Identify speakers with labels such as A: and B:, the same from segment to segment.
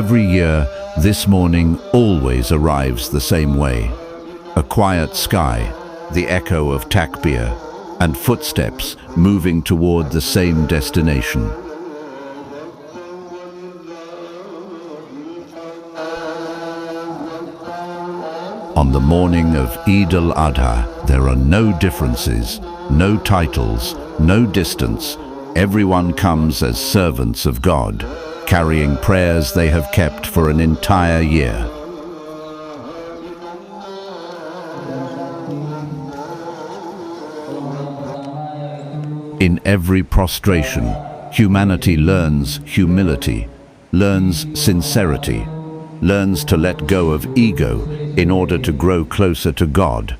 A: Every year, this morning always arrives the same way. A quiet sky, the echo of TAKBIR, and footsteps moving toward the same destination. On the morning of Eid al-Adha, there are no differences, no titles, no distance. Everyone comes as servants of God, carrying prayers they have kept for an entire year. In every prostration, humanity learns humility, learns sincerity, learns to let go of ego in order to grow closer to God.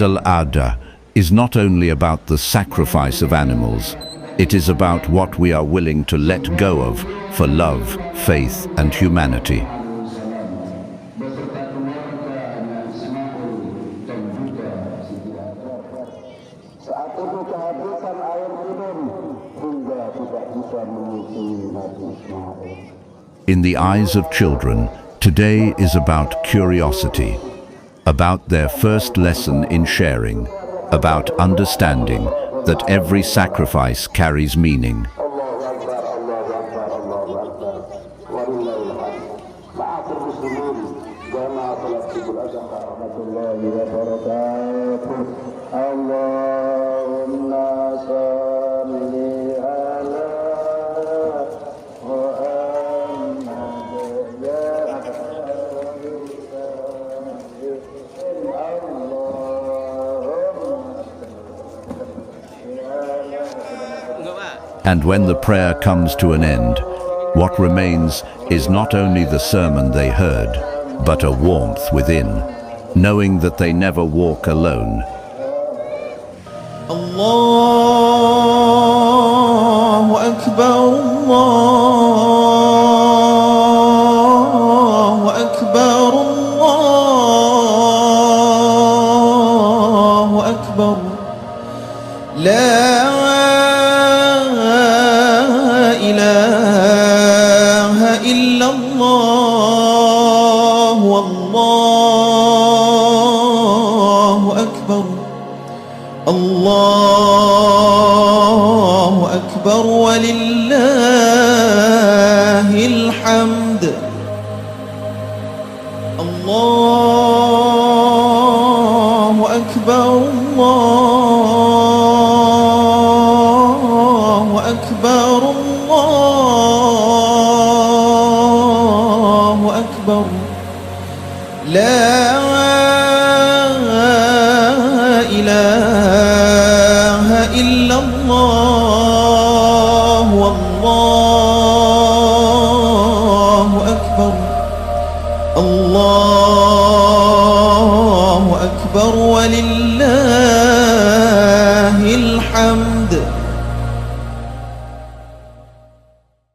A: Al-Adha is not only about the sacrifice of animals, it is about what we are willing to let go of for love, faith, and humanity. In the eyes of children, today is about curiosity, about their first lesson in sharing, about understanding that every sacrifice carries meaning. And when the prayer comes to an end, what remains is not only the sermon they heard, but a warmth within, knowing that they never walk alone.
B: Allahu Akbar, Allahu Akbar, Allahu Akbar. La Allahu Akbar wa lillahil hamd. Allahu Akbar, Allahu Akbar, Allahu Akbar. La ilaha illallah, wallahu akbar. Allahu akbar wa lillah